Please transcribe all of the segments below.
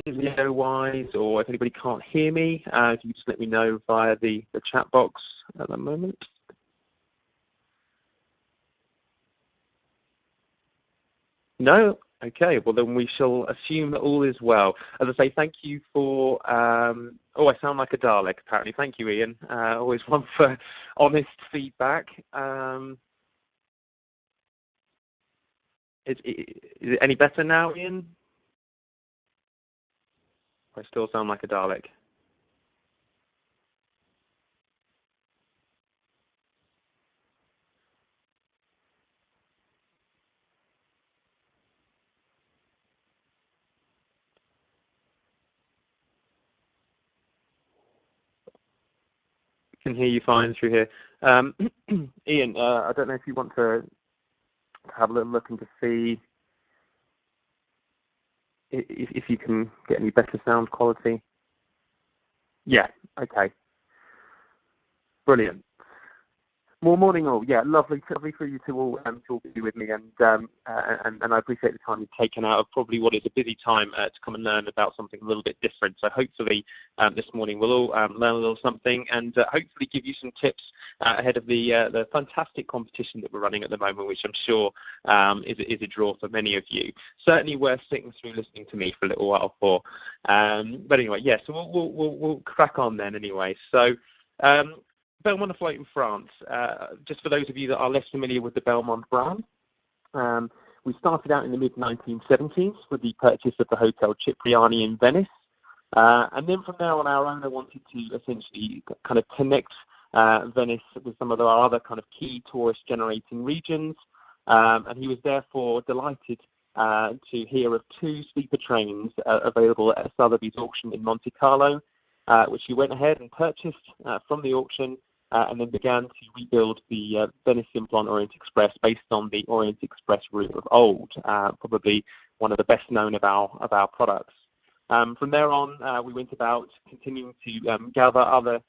video-wise, or if anybody can't hear me, if you just let me know via the chat box at the moment. No? Okay, well then we shall assume that all is well. As I say, thank you for, oh, I sound like a Dalek apparently. Thank you, Ian. Always one for honest feedback. Is it any better now, Ian? I still sound like a Dalek. Can hear you fine through here. Ian, I don't know if you want to have a little look and to see if you can get any better sound quality. Yeah, okay. Brilliant. More morning all. Yeah, lovely for you to all talk to you with me, and I appreciate the time you've taken out of probably what is a busy time to come and learn about something a little bit different. So hopefully this morning we'll all learn a little something, and hopefully give you some tips ahead of the fantastic competition that we're running at the moment, which I'm sure is a draw for many of you. Certainly worth sitting through listening to me for a little while for. But anyway, yeah. So we'll crack on then anyway. So. Belmond Afloat in France. Just for those of you that are less familiar with the Belmond brand, we started out in the mid-1970s with the purchase of the Hotel Cipriani in Venice. And then from there on, our owner wanted to essentially kind of connect Venice with some of our other kind of key tourist-generating regions. And he was therefore delighted to hear of 2 sleeper trains available at Sotheby's auction in Monte Carlo, which he went ahead and purchased from the auction. And then began to rebuild the Venice Simplon Orient Express based on the Orient Express route of old, probably one of the best known of our products. From there on, we went about continuing to gather other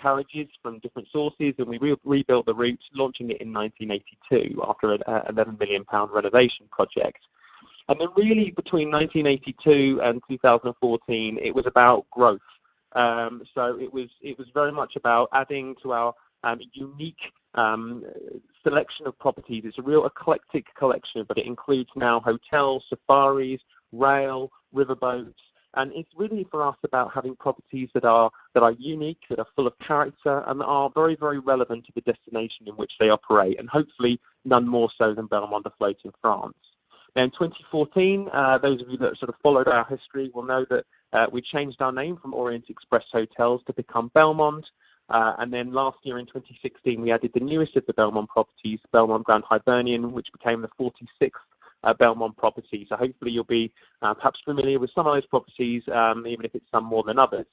carriages from different sources, and we rebuilt the route, launching it in 1982 after an £11 million renovation project. And then really between 1982 and 2014, it was about growth. So it was very much about adding to our unique selection of properties. It's a real eclectic collection, but it includes now hotels, safaris, rail, riverboats, and it's really for us about having properties that are unique, that are full of character, and that are very, very relevant to the destination in which they operate, and hopefully none more so than Belmond Afloat in France. Now, in 2014, those of you that sort of followed our history will know that we changed our name from Orient Express Hotels to become Belmond. And then last year in 2016, we added the newest of the Belmond properties, Belmond Grand Hibernian, which became the 46th Belmond property. So hopefully you'll be perhaps familiar with some of those properties, even if it's some more than others.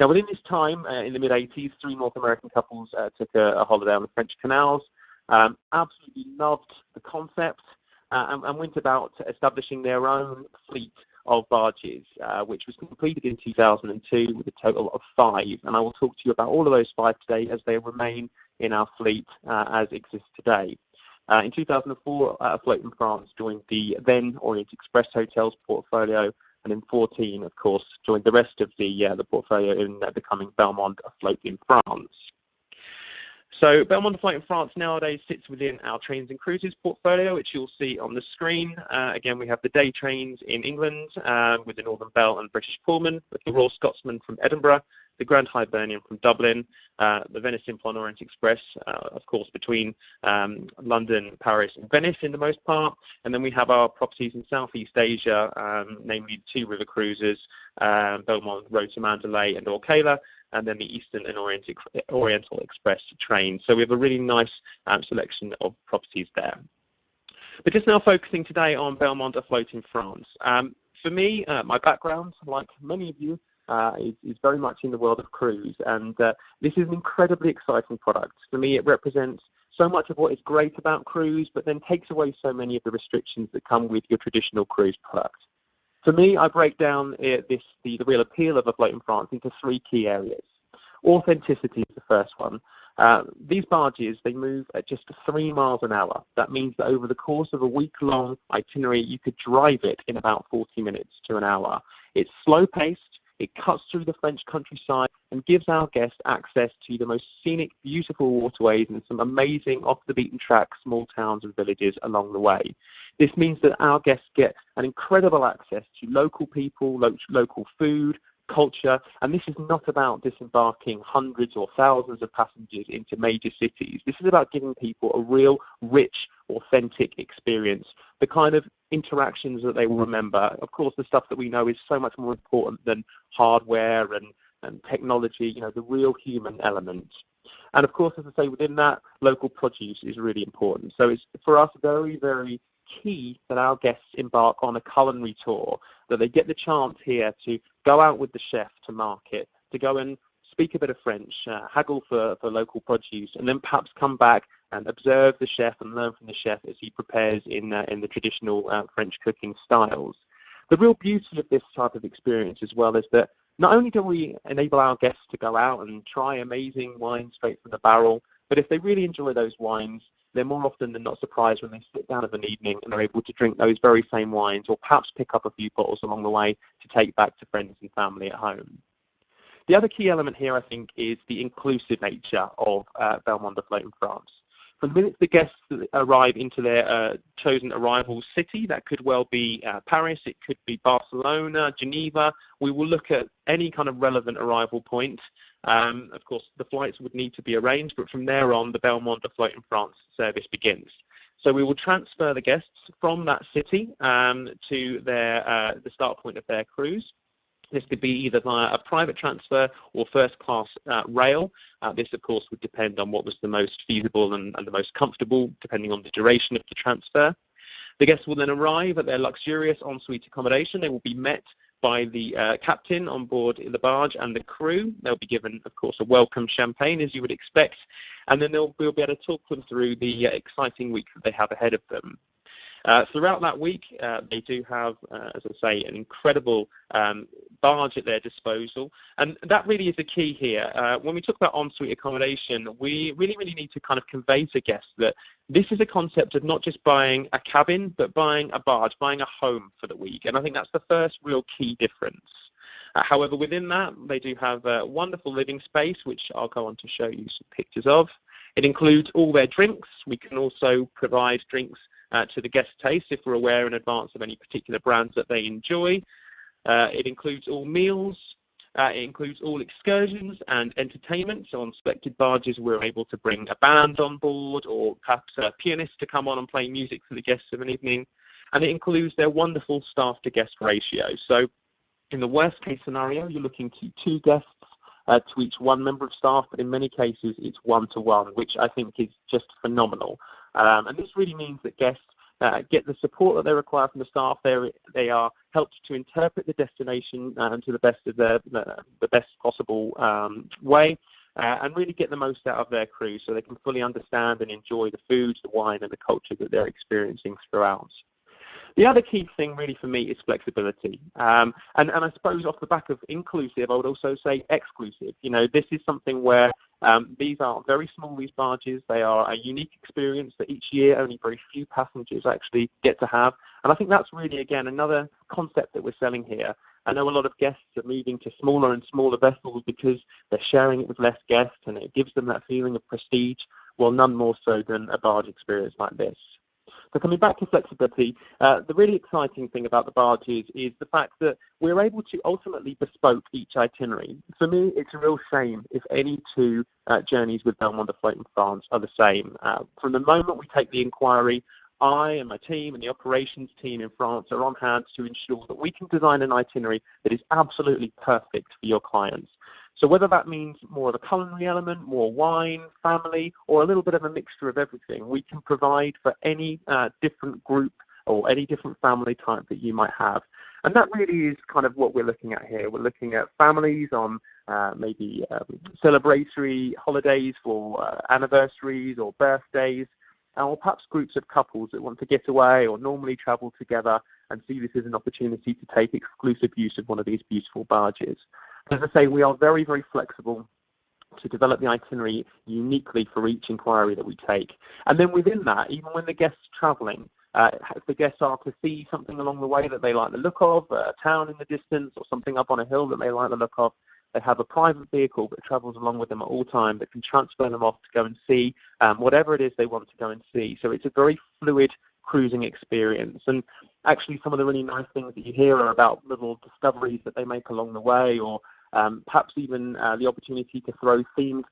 Now, within this time, in the mid-80s, 3 North American couples took a holiday on the French canals, absolutely loved the concept, and went about establishing their own fleet of barges, which was completed in 2002 with a total of 5. And I will talk to you about all of those 5 today as they remain in our fleet as exists today. In 2004, Afloat in France joined the then Orient Express Hotels portfolio, and in 2014, of course, joined the rest of the portfolio in becoming Belmond Afloat in France. So Belmond Afloat in France nowadays sits within our Trains and Cruises portfolio, which you'll see on the screen. Again, we have the day trains in England with the Northern Belle and British Pullman, with the Royal Scotsman from Edinburgh, the Grand Hibernian from Dublin, the Venice Simplon Orient Express, of course, between London, Paris and Venice in the most part. And then we have our properties in Southeast Asia, namely 2 river cruises, Belmond Road to Mandalay and Orkala, and then the Eastern and Oriental Express trains. So we have a really nice selection of properties there. But just now focusing today on Belmond Afloat in France. For me, my background, like many of you, is very much in the world of cruise, and this is an incredibly exciting product. For me, it represents so much of what is great about cruise, but then takes away so many of the restrictions that come with your traditional cruise product. For me, I break down the real appeal of Afloat in France into 3 key areas. Authenticity is the first one. These barges, they move at just 3 miles an hour. That means that over the course of a week-long itinerary, you could drive it in about 40 minutes to an hour. It's slow-paced, it cuts through the French countryside and gives our guests access to the most scenic, beautiful waterways and some amazing off-the-beaten-track small towns and villages along the way. This means that our guests get an incredible access to local people, local food, culture, and this is not about disembarking hundreds or thousands of passengers into major cities. This is about giving people a real, rich, authentic experience, the kind of interactions that they will remember. Of course, the stuff that we know is so much more important than hardware and technology, the real human element. And of course, as I say, within that, local produce is really important. So it's, for us, very, very key that our guests embark on a culinary tour, that they get the chance here to go out with the chef to market, to go and speak a bit of French, haggle for local produce, and then perhaps come back and observe the chef and learn from the chef as he prepares in the traditional French cooking styles. The real beauty of this type of experience as well is that not only do we enable our guests to go out and try amazing wines straight from the barrel, but if they really enjoy those wines, they're more often than not surprised when they sit down of an evening and are able to drink those very same wines, or perhaps pick up a few bottles along the way to take back to friends and family at home. The other key element here, I think, is the inclusive nature of Belmond Afloat in France. From the minute the guests arrive into their chosen arrival city, that could well be Paris, it could be Barcelona, Geneva, we will look at any kind of relevant arrival point. Of course, the flights would need to be arranged, but from there on, the Belmond Afloat in France service begins. So we will transfer the guests from that city to the start point of their cruise. This could be either via a private transfer or first-class rail. This, of course, would depend on what was the most feasible and the most comfortable, depending on the duration of the transfer. The guests will then arrive at their luxurious ensuite accommodation. They will be met by the captain on board the barge and the crew. They'll be given, of course, a welcome champagne, as you would expect, and then we'll be able to talk them through the exciting week that they have ahead of them. Throughout that week, they do have, as I say, an incredible barge at their disposal. And that really is the key here. When we talk about ensuite accommodation, we really need to kind of convey to guests that this is a concept of not just buying a cabin, but buying a barge, buying a home for the week. And I think that's the first real key difference. However, within that, they do have a wonderful living space, which I'll go on to show you some pictures of. It includes all their drinks. We can also provide drinks to the guest taste if we're aware in advance of any particular brands that they enjoy. It includes all meals. It includes all excursions and entertainment. So on selected barges, we're able to bring a band on board, or perhaps a pianist to come on and play music for the guests of an evening. And it includes their wonderful staff-to-guest ratio. So in the worst-case scenario, you're looking to 2 guests to each 1 member of staff, but in many cases, it's 1-to-1, which I think is just phenomenal. And this really means that guests get the support that they require from the staff. They are helped to interpret the destination to the best of the best possible way, and really get the most out of their cruise, so they can fully understand and enjoy the food, the wine, and the culture that they're experiencing throughout. The other key thing really for me is flexibility. And I suppose off the back of inclusive, I would also say exclusive. This is something where these are very small, these barges. They are a unique experience that each year only very few passengers actually get to have. And I think that's really, again, another concept that we're selling here. I know a lot of guests are moving to smaller and smaller vessels because they're sharing it with less guests, and it gives them that feeling of prestige. Well, none more so than a barge experience like this. So coming back to flexibility, the really exciting thing about the barges is the fact that we're able to ultimately bespoke each itinerary. For me, it's a real shame if any 2 journeys with Belmond Afloat in France are the same. From the moment we take the inquiry, I and my team and the operations team in France are on hand to ensure that we can design an itinerary that is absolutely perfect for your clients. So whether that means more of a culinary element, more wine, family, or a little bit of a mixture of everything, we can provide for any different group or any different family type that you might have. And that really is kind of what we're looking at here. We're looking at families on maybe celebratory holidays for anniversaries or birthdays, or perhaps groups of couples that want to get away or normally travel together and see this as an opportunity to take exclusive use of one of these beautiful barges. As I say, we are very, very flexible. to develop the itinerary uniquely for each inquiry that we take. And then within that, even when the guest's travelling, if the guests are to see something along the way that they like the look of, a town in the distance or something up on a hill that they like the look of, they have a private vehicle that travels along with them at all times that can transfer them off to go and see whatever it is they want to go and see. So it's a very fluid cruising experience. And actually some of the really nice things that you hear are about little discoveries that they make along the way, or perhaps even the opportunity to throw themed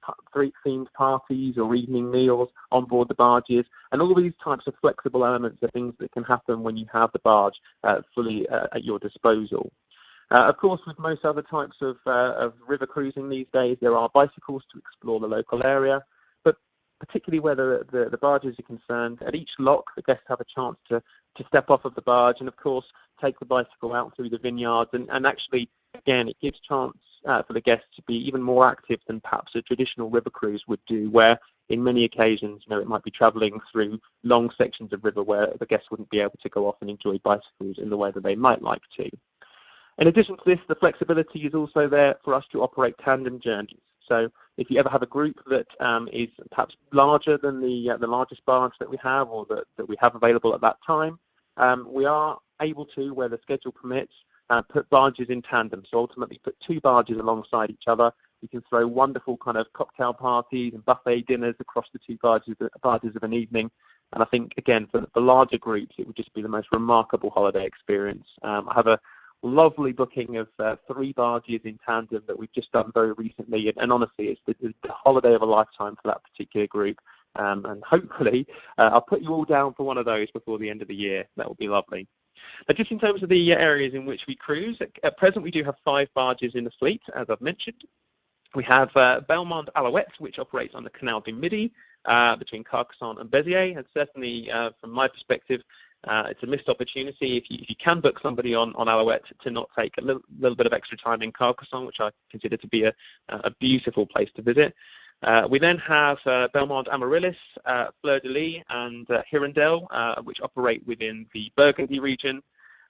parties or evening meals on board the barges. And all these types of flexible elements are things that can happen when you have the barge fully at your disposal. Of course, with most other types of river cruising these days, there are bicycles to explore the local area, but particularly where the barges are concerned, at each lock, the guests have a chance to step off of the barge and, of course, take the bicycle out through the vineyards. And actually, again, it gives chance for the guests to be even more active than perhaps a traditional river cruise would do, where in many occasions, it might be travelling through long sections of river where the guests wouldn't be able to go off and enjoy bicycles in the way that they might like to. In addition to this, the flexibility is also there for us to operate tandem journeys. So if you ever have a group that is perhaps larger than the largest barge that we have, or that we have available at that time, we are able to, where the schedule permits, put barges in tandem. So ultimately put two barges alongside each other. You can throw wonderful kind of cocktail parties and buffet dinners across the two barges of an evening. And I think, again, for the larger groups, it would just be the most remarkable holiday experience. I have a lovely booking of 3 barges in tandem that we've just done very recently, and honestly, it's the holiday of a lifetime for that particular group. And hopefully, I'll put you all down for one of those before the end of the year. That would be lovely. But just in terms of the areas in which we cruise, at present we do have 5 barges in the fleet, as I've mentioned. We have Belmond Alouette, which operates on the Canal du Midi between Carcassonne and Béziers, and certainly from my perspective, it's a missed opportunity if you can book somebody on Alouette to not take a little bit of extra time in Carcassonne, which I consider to be a beautiful place to visit. We then have Belmond Amaryllis, Fleur de Lis, and Hirondelle, which operate within the Burgundy region.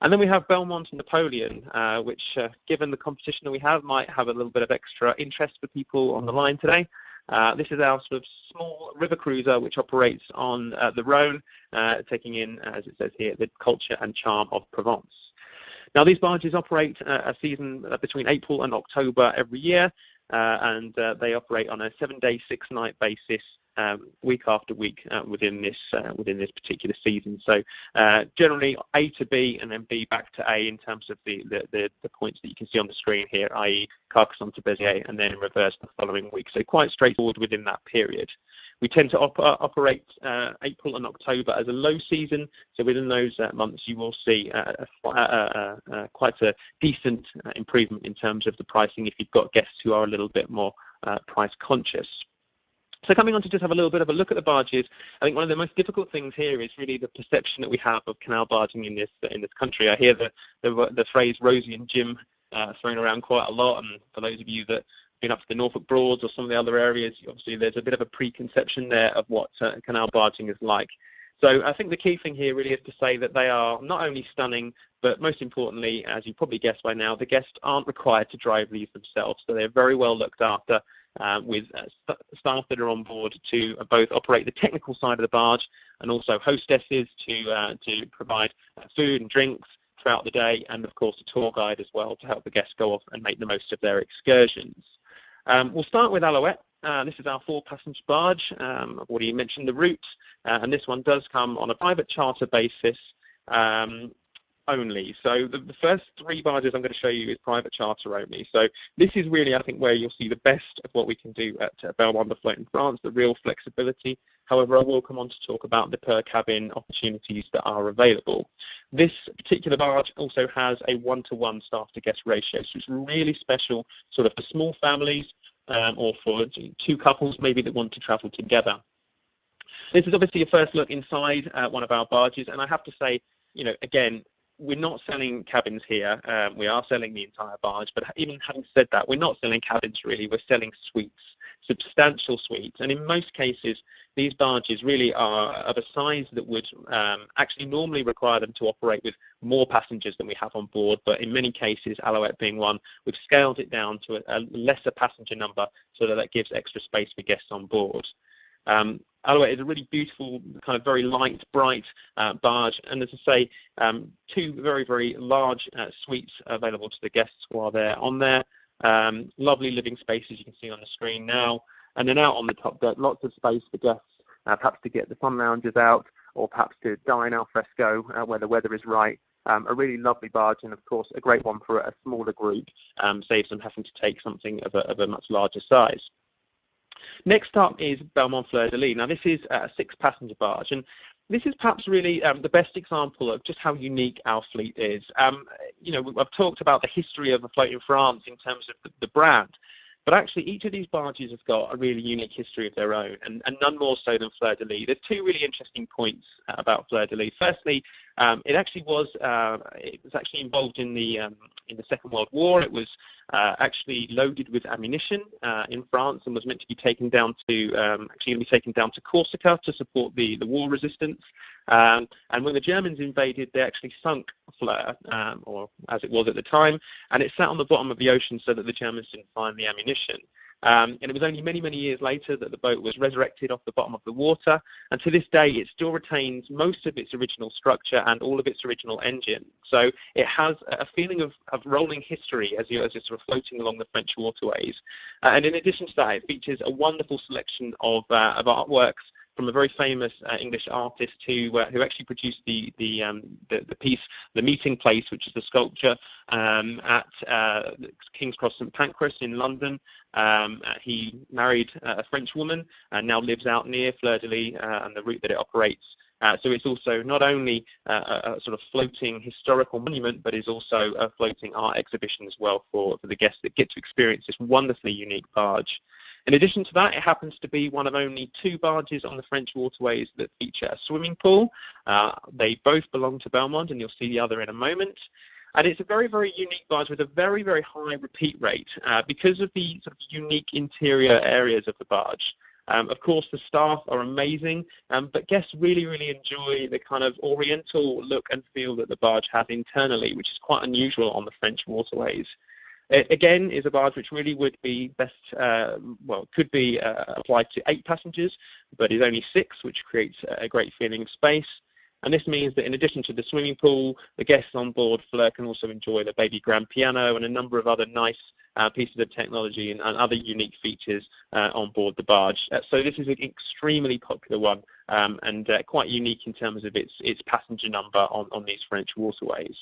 And then we have Belmond Napoleon, which, given the competition that we have, might have a little bit of extra interest for people on the line today. This is our sort of small river cruiser which operates on the Rhone, taking in, as it says here, the culture and charm of Provence. Now, these barges operate a season between April and October every year, and they operate on a 7-day, 6-night basis, week after week within this particular season. So generally A to B and then B back to A in terms of the points that you can see on the screen here, i.e. Carcassonne to Béziers, and then in reverse the following week. So quite straightforward within that period. We tend to operate April and October as a low season, so within those months you will see quite a decent improvement in terms of the pricing if you've got guests who are a little bit more price conscious. So coming on to just have a little bit of a look at the barges, I think one of the most difficult things here is really the perception that we have of canal barging in this country. I hear the phrase Rosie and Jim thrown around quite a lot, and for those of you that have been up to the Norfolk Broads or some of the other areas, obviously there's a bit of a preconception there of what canal barging is like. So I think the key thing here really is to say that they are not only stunning, but most importantly, as you probably guessed by now, the guests aren't required to drive these themselves. So they're very well looked after with staff that are on board to both operate the technical side of the barge and also hostesses to provide food and drinks throughout the day, and of course a tour guide as well to help the guests go off and make the most of their excursions. We'll start with Alouette. This is our 4-passenger barge. I've already mentioned the route, and this one does come on a private charter basis only. So the first 3 barges I'm going to show you is private charter only. So this is really, I think, where you'll see the best of what we can do at Belmond Afloat in France, the real flexibility. However, I will come on to talk about the per-cabin opportunities that are available. This particular barge also has a 1-to-1 staff-to-guest ratio, so it's really special sort of for small families or for 2 couples maybe that want to travel together. This is obviously a first look inside one of our barges, and I have to say, again, we're not selling cabins here. We are selling the entire barge, but even having said that, we're not selling cabins really. We're selling suites. substantial suites. And in most cases, these barges really are of a size that would actually normally require them to operate with more passengers than we have on board. But in many cases, Alouette being one, we've scaled it down to a lesser passenger number so that gives extra space for guests on board. Alouette is a really beautiful, kind of very light, bright barge, and as I say, two very, very large suites available to the guests while they're on there. Lovely living spaces you can see on the screen now, and then out on the top deck, lots of space for guests, perhaps to get the sun loungers out, or perhaps to dine al fresco where the weather is right. A really lovely barge, and of course a great one for a smaller group, saves them having to take something of a much larger size. Next up is Belmond Fleur de Lis. Now this is a 6-passenger barge, and this is perhaps really the best example of just how unique our fleet is. You know, I've talked about the history of Afloat in France in terms of the brand, but actually each of these barges have got a really unique history of their own, and none more so than Fleur de Lis. There's two really interesting points about Fleur de Lis. Firstly, it was actually involved in the Second World War. It was actually loaded with ammunition in France and was meant to be taken down to Corsica to support the war resistance. And when the Germans invaded, they actually sunk Fleur, or as it was at the time, and it sat on the bottom of the ocean so that the Germans didn't find the ammunition. And it was only many, many years later that the boat was resurrected off the bottom of the water, and to this day it still retains most of its original structure and all of its original engine. So it has a feeling of rolling history as you're sort of floating along the French waterways. And in addition to that, it features a wonderful selection of artworks from a very famous English artist who actually produced the piece, The Meeting Place, which is the sculpture at King's Cross St Pancras in London. He married a French woman and now lives out near Fleur de Lis and the route that it operates. So it's also not only a sort of floating historical monument, but is also a floating art exhibition as well for the guests that get to experience this wonderfully unique barge. In addition to that, it happens to be one of only 2 barges on the French waterways that feature a swimming pool. They both belong to Belmond, and you'll see the other in a moment. And it's a very, very unique barge with a very, very high repeat rate because of the sort of unique interior areas of the barge. Of course, the staff are amazing, but guests really, really enjoy the kind of oriental look and feel that the barge has internally, which is quite unusual on the French waterways. It, again, is a barge which really would be best, could be applied to 8 passengers, but is only 6, which creates a great feeling of space. And this means that in addition to the swimming pool, the guests on board Fleur can also enjoy the baby grand piano and a number of other nice pieces of technology and other unique features on board the barge. So this is an extremely popular one and quite unique in terms of its passenger number on these French waterways.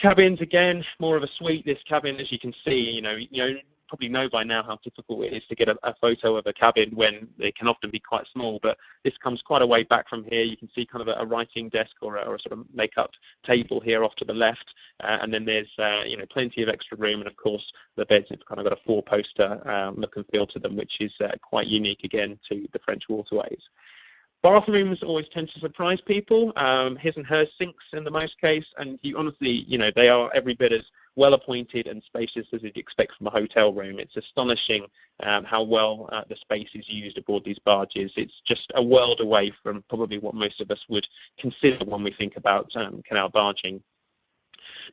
Cabins, again, more of a suite. This cabin, as you can see, you probably know by now how difficult it is to get a photo of a cabin when they can often be quite small, but this comes quite a way back from here. You can see kind of a writing desk or a sort of makeup table here off to the left, and then there's plenty of extra room, and of course the beds have kind of got a 4-poster look and feel to them, which is quite unique again to the French waterways. Bathrooms always tend to surprise people. His and hers sinks in the most case, and you honestly, they are every bit as well appointed and spacious as you'd expect from a hotel room. It's astonishing how well the space is used aboard these barges. It's just a world away from probably what most of us would consider when we think about canal barging.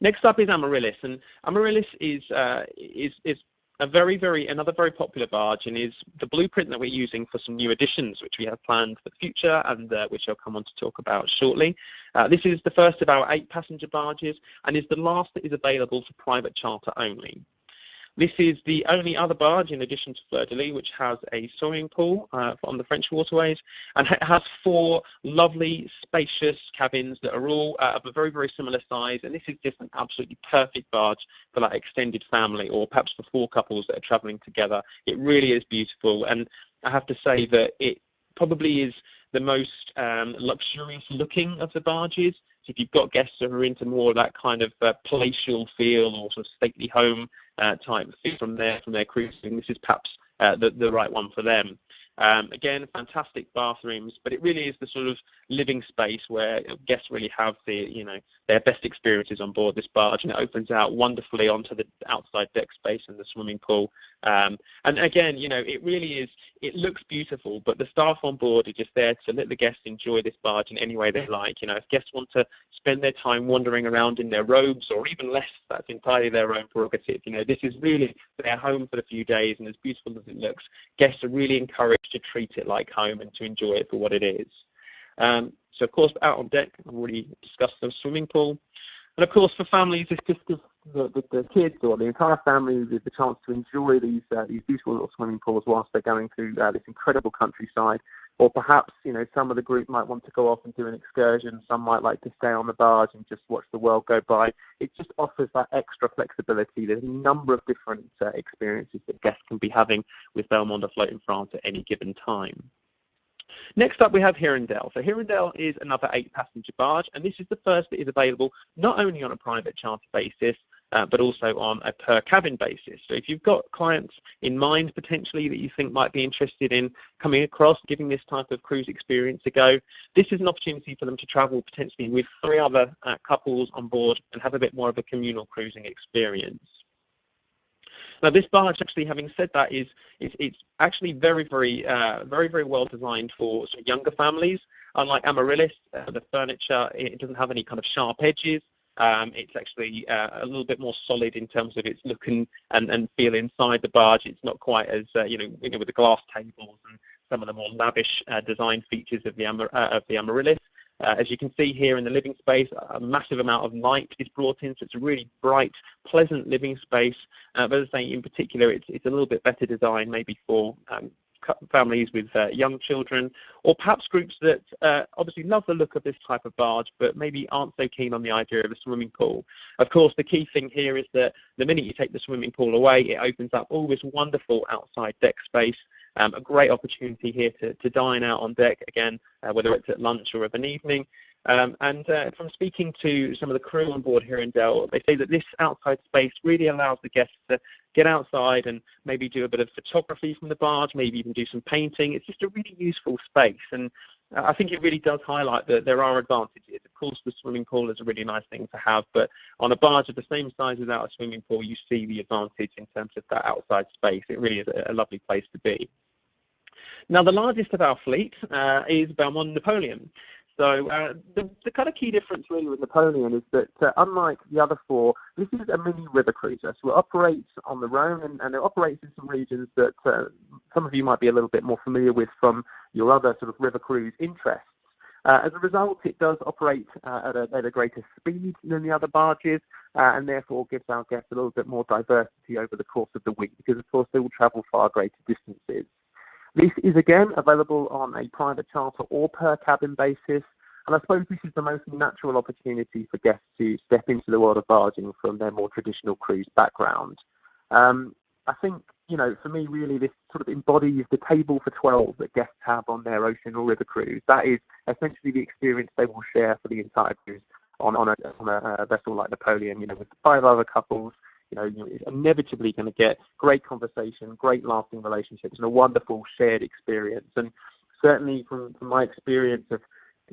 Next up is Amaryllis, and Amaryllis is another very popular barge, and is the blueprint that we're using for some new additions which we have planned for the future, and which I'll come on to talk about shortly. This is the first of our 8 passenger barges and is the last that is available for private charter only. This is the only other barge, in addition to Fleur de Lis, which has a swimming pool on the French waterways, and it has 4 lovely, spacious cabins that are all of a very, very similar size, and this is just an absolutely perfect barge for that extended family, or perhaps for 4 couples that are travelling together. It really is beautiful, and I have to say that it probably is the most luxurious looking of the barges. So if you've got guests who are into more of that kind of palatial feel, or sort of stately home type feel from their cruising, this is perhaps the right one for them. Again, fantastic bathrooms, but it really is the sort of living space where guests really have their best experiences on board this barge, and it opens out wonderfully onto the outside deck space and the swimming pool. And again, it really is, it looks beautiful, but the staff on board are just there to let the guests enjoy this barge in any way they like. If guests want to spend their time wandering around in their robes or even less, that's entirely their own prerogative. This is really their home for the few days, and as beautiful as it looks, guests are really encouraged to treat it like home and to enjoy it for what it is. So of course, out on deck, I've already discussed the swimming pool. And of course, for families, it's just the kids or the entire family with the chance to enjoy these beautiful little swimming pools whilst they're going through this incredible countryside. Or perhaps, some of the group might want to go off and do an excursion. Some might like to stay on the barge and just watch the world go by. It just offers that extra flexibility. There's a number of different experiences that guests can be having with Belmond Afloat in France at any given time. Next up, we have Hirondelle. So Hirondelle is another 8-passenger barge, and this is the first that is available not only on a private charter basis, but also on a per cabin basis. So if you've got clients in mind potentially that you think might be interested in coming across, giving this type of cruise experience a go, this is an opportunity for them to travel potentially with 3 other couples on board and have a bit more of a communal cruising experience. Now, this barge, actually, having said that, it's actually very well designed for sort of younger families. Unlike Amaryllis, the furniture, it doesn't have any kind of sharp edges. It's actually a little bit more solid in terms of its look and feel inside the barge. It's not quite as with the glass tables and some of the more lavish design features of the Amaryllis. As you can see here in the living space, a massive amount of light is brought in, so it's a really bright, pleasant living space. But as I say, in particular, it's a little bit better designed maybe for families with young children, or perhaps groups that obviously love the look of this type of barge, but maybe aren't so keen on the idea of a swimming pool. Of course, the key thing here is that the minute you take the swimming pool away, it opens up all this wonderful outside deck space. A great opportunity here to dine out on deck, again, whether it's at lunch or of an evening. From speaking to some of the crew on board Hirondelle, they say that this outside space really allows the guests to get outside and maybe do a bit of photography from the barge, maybe even do some painting. It's just a really useful space, and I think it really does highlight that there are advantages. Of course, the swimming pool is a really nice thing to have, but on a barge of the same size without a swimming pool, you see the advantage in terms of that outside space. It really is a lovely place to be. Now, the largest of our fleet is Belmond Napoleon. So the kind of key difference really with Napoleon is that unlike the other 4, this is a mini river cruiser. So it operates on the Rhone, and it operates in some regions that some of you might be a little bit more familiar with from your other sort of river cruise interests. As a result, it does operate at a greater speed than the other barges, and therefore gives our guests a little bit more diversity over the course of the week, because of course they will travel far greater distances. This is again available on a private charter or per cabin basis, and I suppose this is the most natural opportunity for guests to step into the world of barging from their more traditional cruise background. I think, for me really this sort of embodies the table for 12 that guests have on their ocean or river cruise. That is essentially the experience they will share for the entire cruise on a vessel like Napoleon, with 5 other couples. You're inevitably going to get great conversation, great lasting relationships, and a wonderful shared experience. And certainly from my experience of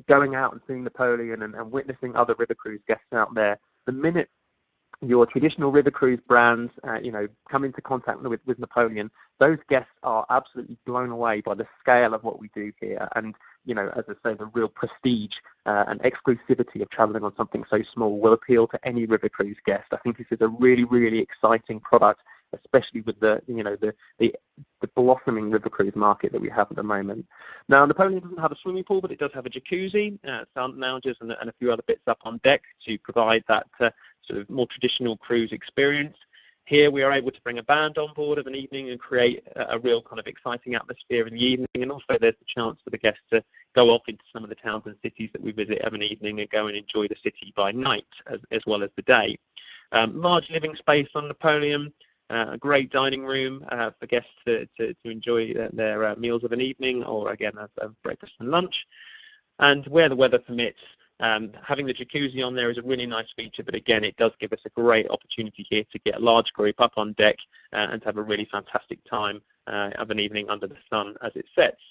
going out and seeing Napoleon and witnessing other river cruise guests out there, the minute your traditional river cruise brands, come into contact with Napoleon, those guests are absolutely blown away by the scale of what we do here. And, as I say, the real prestige and exclusivity of traveling on something so small will appeal to any river cruise guest. I think this is a really, really exciting product, especially with the blossoming river cruise market that we have at the moment. Now, Napoleon doesn't have a swimming pool, but it does have a jacuzzi, sound lounges, and a few other bits up on deck to provide that sort of more traditional cruise experience. Here we are able to bring a band on board of an evening and create a real kind of exciting atmosphere in the evening, and also there's the chance for the guests to go off into some of the towns and cities that we visit of an evening and go and enjoy the city by night as well as the day. Large living space on Napoleon, a great dining room for guests to enjoy their meals of an evening, or again as breakfast and lunch. And where the weather permits, having the jacuzzi on there is a really nice feature, but again, it does give us a great opportunity here to get a large group up on deck and to have a really fantastic time of an evening under the sun as it sets.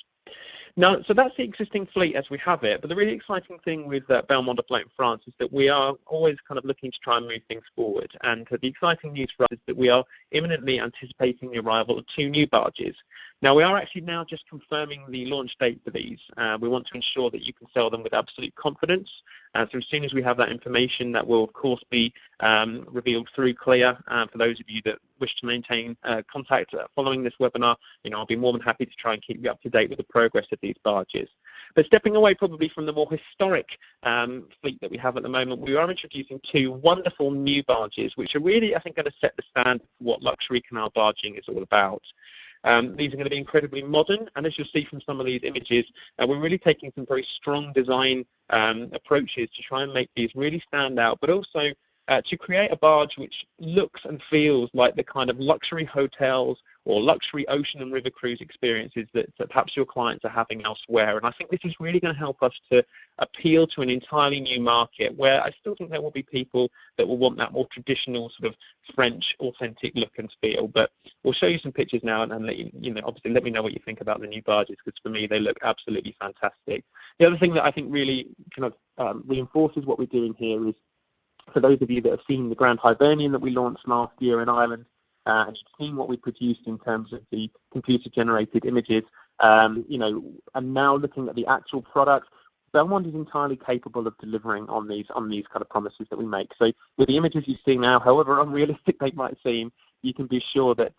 Now, so that's the existing fleet as we have it, but the really exciting thing with Belmond Afloat in France is that we are always kind of looking to try and move things forward, and the exciting news for us is that we are imminently anticipating the arrival of 2 new barges. Now, we are actually now just confirming the launch date for these. We want to ensure that you can sail them with absolute confidence. So as soon as we have that information, that will, of course, be revealed through CLIA. For those of you that wish to maintain contact following this webinar, I'll be more than happy to try and keep you up to date with the progress of these barges. But stepping away probably from the more historic fleet that we have at the moment, we are introducing 2 wonderful new barges, which are really, I think, going to set the standard for what luxury canal barging is all about. These are going to be incredibly modern, and as you'll see from some of these images, we're really taking some very strong design approaches to try and make these really stand out, but also to create a barge which looks and feels like the kind of luxury hotels or luxury ocean and river cruise experiences that perhaps your clients are having elsewhere. And I think this is really going to help us to appeal to an entirely new market, where I still think there will be people that will want that more traditional sort of French authentic look and feel. But we'll show you some pictures now and let obviously let me know what you think about the new barges, because for me they look absolutely fantastic. The other thing that I think really kind of reinforces what we're doing here is, for those of you that have seen the Grand Hibernian that we launched last year in Ireland, and you've seen what we produced in terms of the computer-generated images, and now looking at the actual product, Belmond is entirely capable of delivering on these kind of promises that we make. So with the images you see now, however unrealistic they might seem, you can be sure that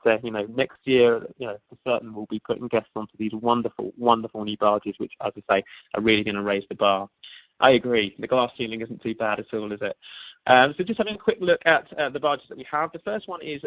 next year, for certain, we'll be putting guests onto these wonderful, wonderful new barges, which, as I say, are really going to raise the bar. I agree. The glass ceiling isn't too bad at all, is it? So just having a quick look at the barges that we have. The first one is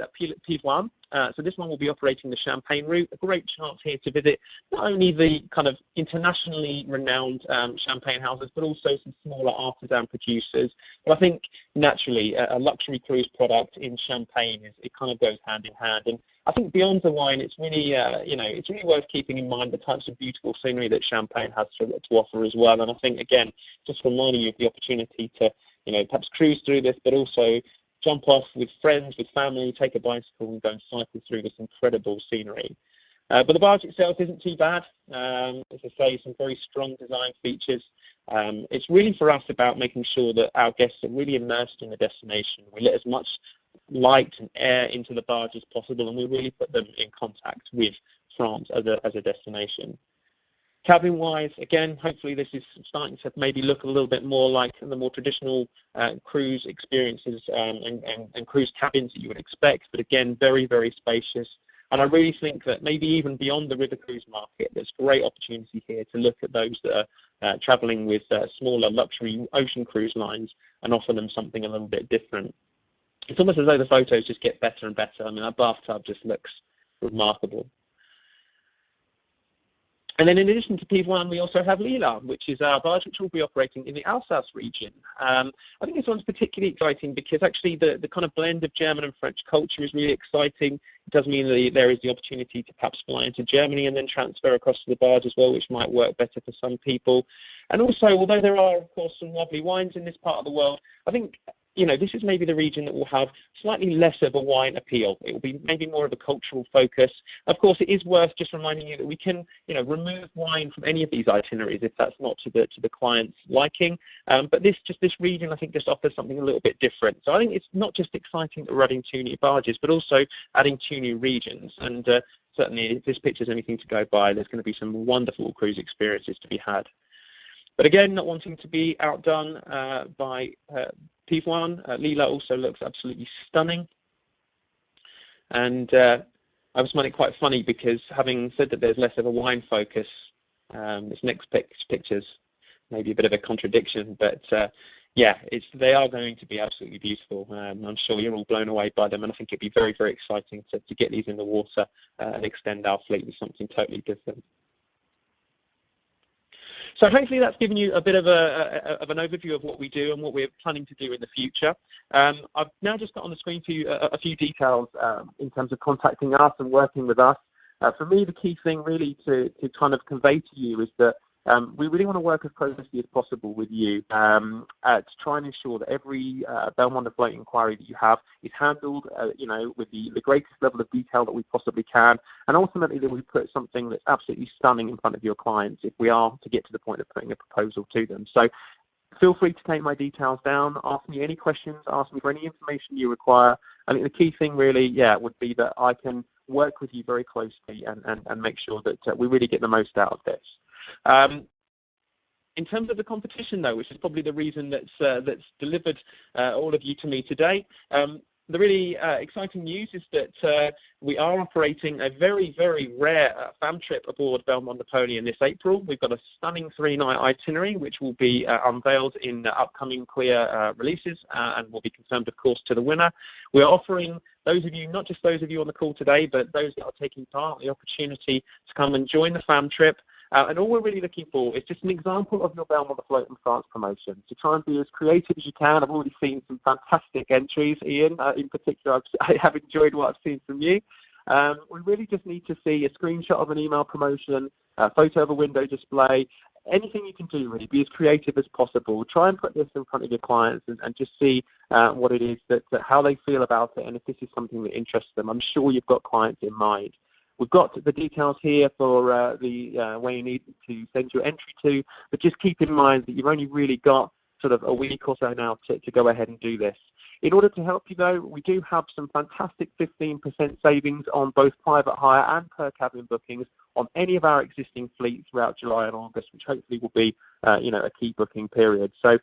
Pivoine. So this one will be operating the Champagne route. A great chance here to visit not only the kind of internationally renowned champagne houses, but also some smaller artisan producers. But I think naturally a luxury cruise product in Champagne, it kind of goes hand in hand. And I think beyond the wine, it's really it's really worth keeping in mind the types of beautiful scenery that Champagne has to offer as well. And I think, again, just reminding you of the opportunity to perhaps cruise through this, but also jump off with friends, with family, take a bicycle and go and cycle through this incredible scenery. But the barge itself isn't too bad. As I say, some very strong design features. It's really for us about making sure that our guests are really immersed in the destination. We let as much light and air into the barge as possible, and we really put them in contact with France as a destination. Cabin-wise, again, hopefully this is starting to maybe look a little bit more like the more traditional cruise experiences and cruise cabins that you would expect, but again, very, very spacious. And I really think that maybe even beyond the river cruise market, there's great opportunity here to look at those that are traveling with smaller luxury ocean cruise lines and offer them something a little bit different. It's almost as though the photos just get better and better. I mean, our bathtub just looks remarkable. And then in addition to Pivoine, we also have Lila, which is our barge which will be operating in the Alsace region. I think this one's particularly exciting because actually the kind of blend of German and French culture is really exciting. It does mean that there is the opportunity to perhaps fly into Germany and then transfer across to the barge as well, which might work better for some people. And also, although there are, of course, some lovely wines in this part of the world, I think this is maybe the region that will have slightly less of a wine appeal. It will be maybe more of a cultural focus. Of course, it is worth just reminding you that we can, remove wine from any of these itineraries if that's not to the client's liking. But this region, I think, just offers something a little bit different. So I think it's not just exciting that we're adding 2 new barges, but also adding 2 new regions. And certainly, if this picture is anything to go by, there's going to be some wonderful cruise experiences to be had. But again, not wanting to be outdone by Pivoine, Lila also looks absolutely stunning. And I was finding it quite funny because, having said that there's less of a wine focus, this next picture's maybe a bit of a contradiction, but they are going to be absolutely beautiful. I'm sure you're all blown away by them, and I think it'd be very, very exciting to get these in the water and extend our fleet with something totally different. So hopefully that's given you a bit of an overview of what we do and what we're planning to do in the future. I've now just got on the screen for you a few details in terms of contacting us and working with us. For me, the key thing really to kind of convey to you is that we really want to work as closely as possible with you to try and ensure that every Belmond Afloat inquiry that you have is handled, with the greatest level of detail that we possibly can, and ultimately that we put something that's absolutely stunning in front of your clients if we are to get to the point of putting a proposal to them. So feel free to take my details down, ask me any questions, ask me for any information you require. I think the key thing really, would be that I can work with you very closely and make sure that we really get the most out of this. In terms of the competition, though, which is probably the reason that's delivered all of you to me today, the really exciting news is that we are operating a very, very rare fam trip aboard Belmond Napoleon this April. We've got a stunning 3-night itinerary, which will be unveiled in upcoming CLIA releases and will be confirmed, of course, to the winner. We're offering those of you, not just those of you on the call today, but those that are taking part, the opportunity to come and join the fam trip. And all we're really looking for is just an example of your Belmond Afloat in France promotion. To try and be as creative as you can. I've already seen some fantastic entries, Ian. In particular, I have enjoyed what I've seen from you. We really just need to see a screenshot of an email promotion, a photo of a window display, anything you can do really. Be as creative as possible. Try and put this in front of your clients and just see what it is, that how they feel about it, and if this is something that interests them. I'm sure you've got clients in mind. We've got the details here for the where you need to send your entry to, but just keep in mind that you've only really got sort of a week or so now to go ahead and do this. In order to help you, though, we do have some fantastic 15% savings on both private hire and per cabin bookings on any of our existing fleets throughout July and August, which hopefully will be a key booking period. So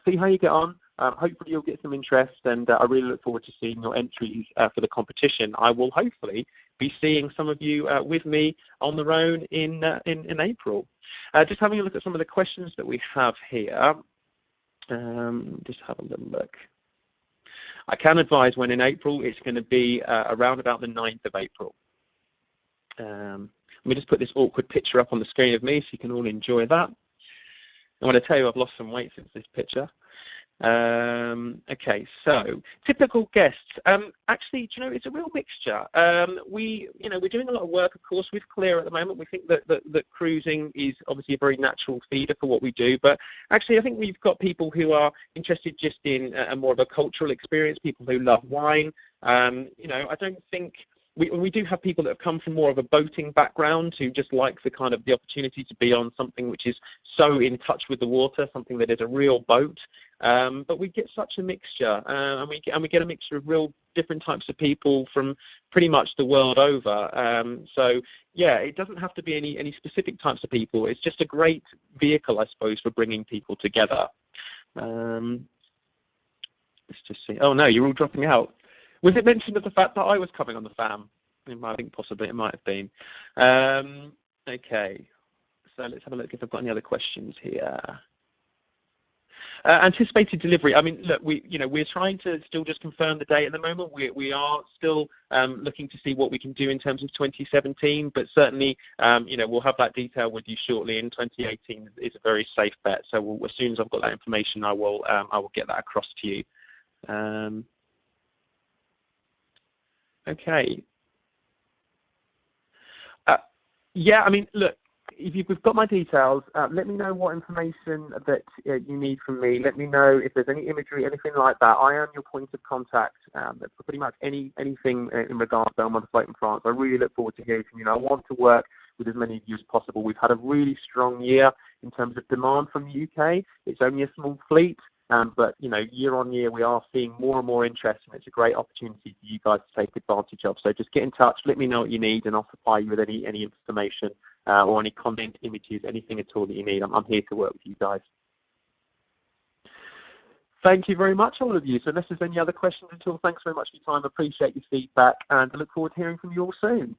see how you get on. Hopefully you'll get some interest, and I really look forward to seeing your entries for the competition. I will hopefully be seeing some of you with me on the road in April. Just having a look at some of the questions that we have here. Just have a little look. I can advise when in April. It's going to be around about the 9th of April. Let me just put this awkward picture up on the screen of me so you can all enjoy that. I want to tell you I've lost some weight since this picture. Okay, so typical guests. Actually, do you know, it's a real mixture. We're doing a lot of work, of course, with CLIA at the moment. We think that cruising is obviously a very natural feeder for what we do. But actually, I think we've got people who are interested just in a more of a cultural experience. People who love wine. I don't think. We do have people that have come from more of a boating background who just like the opportunity to be on something which is so in touch with the water, something that is a real boat. But we get such a mixture, and we get a mixture of real different types of people from pretty much the world over. So yeah, it doesn't have to be any specific types of people. It's just a great vehicle, I suppose, for bringing people together. Let's just see. Oh no, you're all dropping out. Was it mentioned of the fact that I was coming on the FAM? I think possibly it might have been. Okay, so let's have a look if I've got any other questions here. Anticipated delivery. I mean, look, we're trying to still just confirm the date at the moment. We are still looking to see what we can do in terms of 2017, but certainly, we'll have that detail with you shortly. In 2018 is a very safe bet. So as soon as I've got that information, I will get that across to you. Okay. Yeah, I mean, look, if you've got my details, let me know what information that you need from me. Let me know if there's any imagery, anything like that. I am your point of contact for pretty much anything in regards to Belmond Afloat in France. I really look forward to hearing from you. I want to work with as many of you as possible. We've had a really strong year in terms of demand from the UK. It's only a small fleet. But year on year, we are seeing more and more interest, and it's a great opportunity for you guys to take advantage of. So just get in touch, let me know what you need, and I'll supply you with any information or any content, images, anything at all that you need. I'm here to work with you guys. Thank you very much, all of you. So unless there's any other questions at all, thanks very much for your time. I appreciate your feedback, and I look forward to hearing from you all soon.